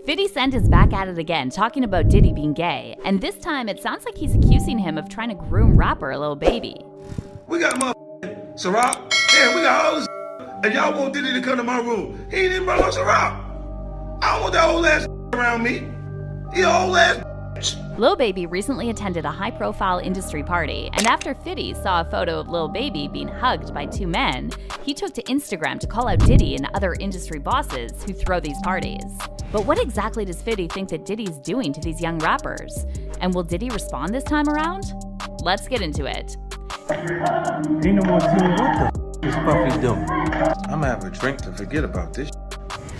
50 Cent is back at it again, talking about Diddy being gay, and this time it sounds like he's accusing him of trying to groom rapper Lil Baby. We got motherfucking Ciroc. Damn, we got all this and y'all want Diddy to come to my room. He ain't even brought no Ciroc. I don't want that old ass around me. He an old ass. Lil Baby recently attended a high-profile industry party, and after 50 saw a photo of Lil Baby being hugged by two men, he took to Instagram to call out Diddy and other industry bosses who throw these parties. But what exactly does 50 think that Diddy's doing to these young rappers? And will Diddy respond this time around? Let's get into it. Ain't no more team. What the is Puffy doing? I'ma have a drink to forget about this.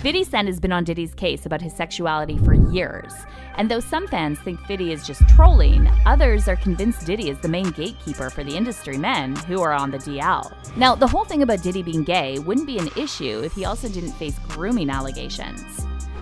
50 Cent has been on Diddy's case about his sexuality for years. And though some fans think 50 is just trolling, others are convinced Diddy is the main gatekeeper for the industry men who are on the DL. Now, the whole thing about Diddy being gay wouldn't be an issue if he also didn't face grooming allegations.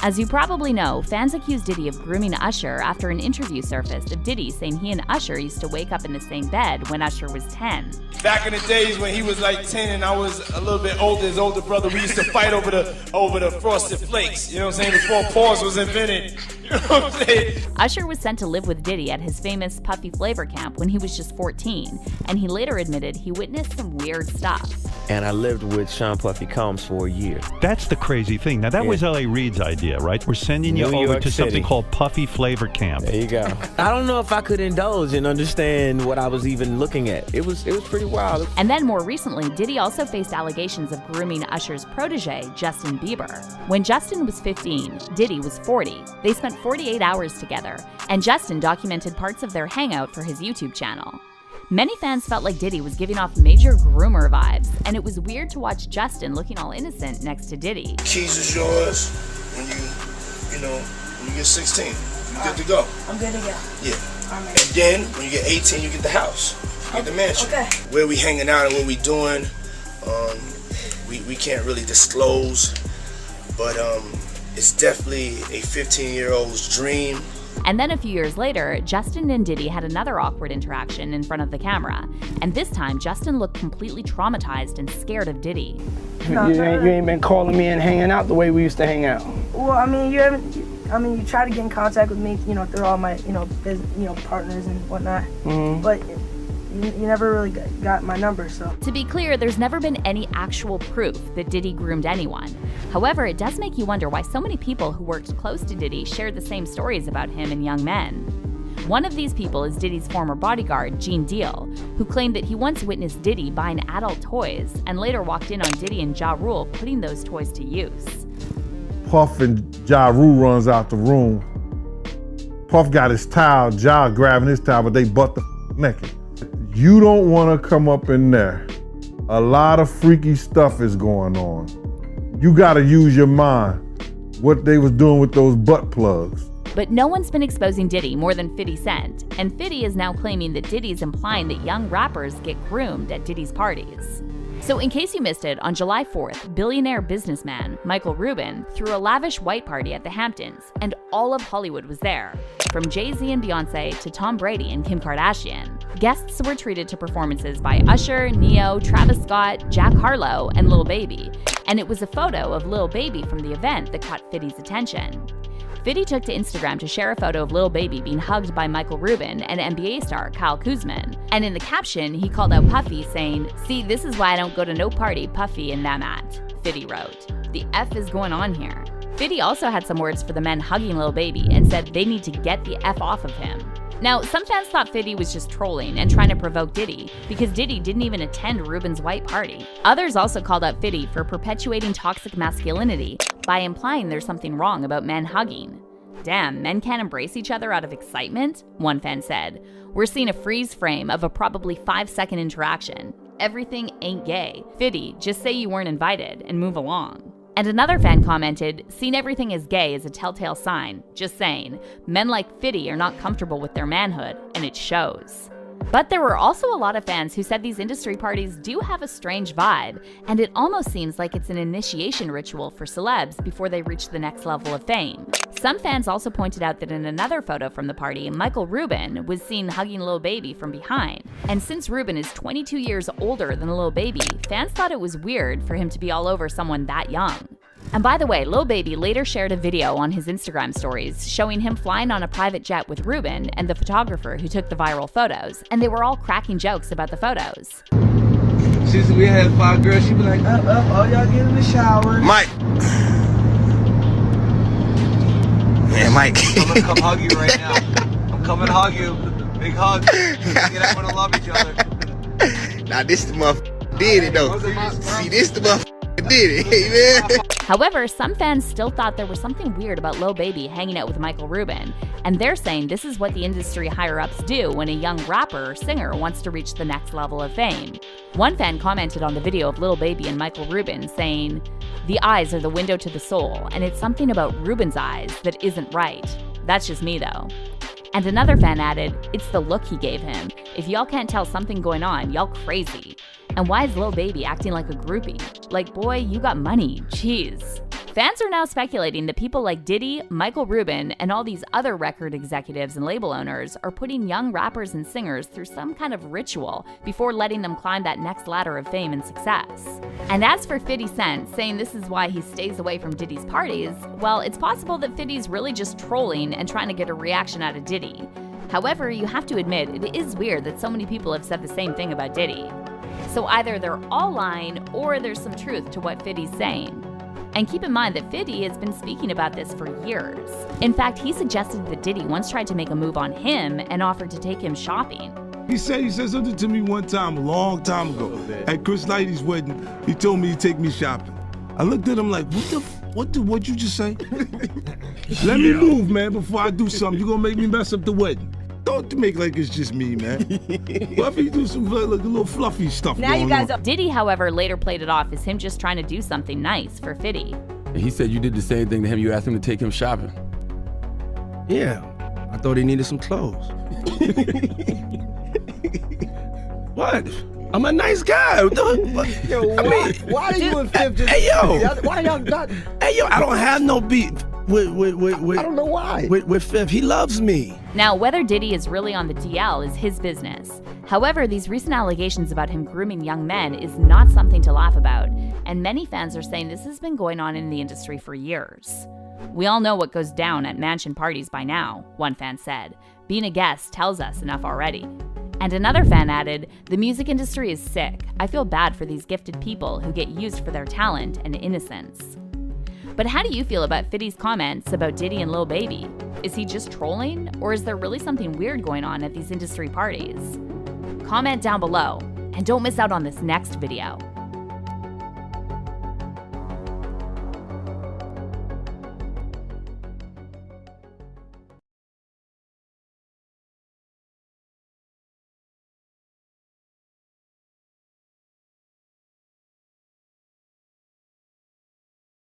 As you probably know, fans accused Diddy of grooming Ursher after an interview surfaced of Diddy saying he and Ursher used to wake up in the same bed when Ursher was 10. Back in the days when he was like 10 and I was a little bit older, his older brother, we used to fight over the Frosted Flakes, you know what I'm saying, before pause was invented. You know what I'm saying? Ursher was sent to live with Diddy at his famous Puffy Flavor camp when he was just 14, and he later admitted he witnessed some weird stuff. And I lived with Sean Puffy Combs for a year. That's the crazy thing. Now, that was L.A. Reid's idea, right? We're sending you over to something called Puffy Flavor Camp. There you go. I don't know if I could indulge and understand what I was even looking at. It was pretty wild. And then more recently, Diddy also faced allegations of grooming Usher's protege, Justin Bieber. When Justin was 15, Diddy was 40. They spent 48 hours together, and Justin documented parts of their hangout for his YouTube channel. Many fans felt like Diddy was giving off major groomer vibes, and it was weird to watch Justin looking all innocent next to Diddy. Keys is yours when you get 16. You good to go. I'm good to go. Yeah. All right. And then when you get 18, you get the house. You get the mansion. Okay. Where we hanging out and what we doing, we can't really disclose, but it's definitely a 15-year-old's dream. And then a few years later, Justin and Diddy had another awkward interaction in front of the camera. And this time, Justin looked completely traumatized and scared of Diddy. You ain't been calling me and hanging out the way we used to hang out. Well, I mean, you try to get in contact with me, through all my, partners and whatnot. Mm-hmm. But you never really got my number, so. To be clear, there's never been any actual proof that Diddy groomed anyone. However, it does make you wonder why so many people who worked close to Diddy shared the same stories about him and young men. One of these people is Diddy's former bodyguard, Gene Deal, who claimed that he once witnessed Diddy buying adult toys and later walked in on Diddy and Ja Rule putting those toys to use. Puff and Ja Rule runs out the room. Puff got his towel, Ja grabbing his towel, but they butt the naked. You don't want to come up in there. A lot of freaky stuff is going on. You got to use your mind. What they was doing with those butt plugs. But no one's been exposing Diddy more than 50 Cent, and 50 is now claiming that Diddy's implying that young rappers get groomed at Diddy's parties. So in case you missed it, on July 4th, billionaire businessman Michael Rubin threw a lavish white party at the Hamptons, and all of Hollywood was there. From Jay-Z and Beyonce to Tom Brady and Kim Kardashian. Guests were treated to performances by Usher, Neo, Travis Scott, Jack Harlow, and Lil Baby. And it was a photo of Lil Baby from the event that caught 50's attention. 50 took to Instagram to share a photo of Lil Baby being hugged by Michael Rubin and NBA star Kyle Kuzma. And in the caption, he called out Puffy, saying, "See, this is why I don't go to no party Puffy and them at," 50 wrote. The F is going on here. 50 also had some words for the men hugging Lil Baby and said they need to get the F off of him. Now, some fans thought 50 was just trolling and trying to provoke Diddy because Diddy didn't even attend Rubin's white party. Others also called out 50 for perpetuating toxic masculinity by implying there's something wrong about men hugging. Damn, men can't embrace each other out of excitement? One fan said. We're seeing a freeze frame of a probably 5-second interaction. Everything ain't gay. 50, just say you weren't invited and move along. And another fan commented, "Seeing everything as gay is a telltale sign. Just saying, men like 50 are not comfortable with their manhood, and it shows." But there were also a lot of fans who said these industry parties do have a strange vibe, and it almost seems like it's an initiation ritual for celebs before they reach the next level of fame. Some fans also pointed out that in another photo from the party, Michael Rubin was seen hugging Lil Baby from behind. And since Rubin is 22 years older than Lil Baby, fans thought it was weird for him to be all over someone that young. And by the way, Lil Baby later shared a video on his Instagram stories showing him flying on a private jet with Rubin and the photographer who took the viral photos, and they were all cracking jokes about the photos. We had 5 girls, she be like, all y'all get in the shower. Mike. Man, Mike. I'm gonna come hug you right now. I'm coming to hug you. Big hug. Get out to love each other. Now this the motherfucker did it though. See, this the motherfucker did it, man. However, some fans still thought there was something weird about Lil Baby hanging out with Michael Rubin, and they're saying this is what the industry higher-ups do when a young rapper or singer wants to reach the next level of fame. One fan commented on the video of Lil Baby and Michael Rubin saying, "The eyes are the window to the soul, and it's something about Rubin's eyes that isn't right. That's just me though." And another fan added, "It's the look he gave him. If y'all can't tell something going on, y'all crazy. And why is Lil Baby acting like a groupie? Like, boy, you got money, jeez." Fans are now speculating that people like Diddy, Michael Rubin, and all these other record executives and label owners are putting young rappers and singers through some kind of ritual before letting them climb that next ladder of fame and success. And as for 50 Cent saying this is why he stays away from Diddy's parties, well, it's possible that 50's really just trolling and trying to get a reaction out of Diddy. However, you have to admit, it is weird that so many people have said the same thing about Diddy. So either they're all lying or there's some truth to what 50's saying. And keep in mind that 50 has been speaking about this for years. In fact, he suggested that Diddy once tried to make a move on him and offered to take him shopping. He said something to me one time, a long time ago, at Chris Lighty's wedding. He told me to take me shopping. I looked at him like, what'd you just say? Let me move, man, before I do something. You're gonna make me mess up the wedding. Don't make like it's just me, man. Buffy do some like, a little fluffy stuff. Now you guys on. Diddy, however, later played it off as him just trying to do something nice for 50. He said you did the same thing to him. You asked him to take him shopping. Yeah, I thought he needed some clothes. What? I'm a nice guy. Yo, why are you and Fif just... Hey, yo. Why y'all not... Hey, yo, I don't have no beef with I don't know why. With Fif. He loves me. Now, whether Diddy is really on the DL is his business. However, these recent allegations about him grooming young men is not something to laugh about, and many fans are saying this has been going on in the industry for years. "We all know what goes down at mansion parties by now," one fan said. "Being a guest tells us enough already." And another fan added, "The music industry is sick. I feel bad for these gifted people who get used for their talent and innocence." But how do you feel about 50's comments about Diddy and Lil Baby? Is he just trolling, or is there really something weird going on at these industry parties? Comment down below, and don't miss out on this next video.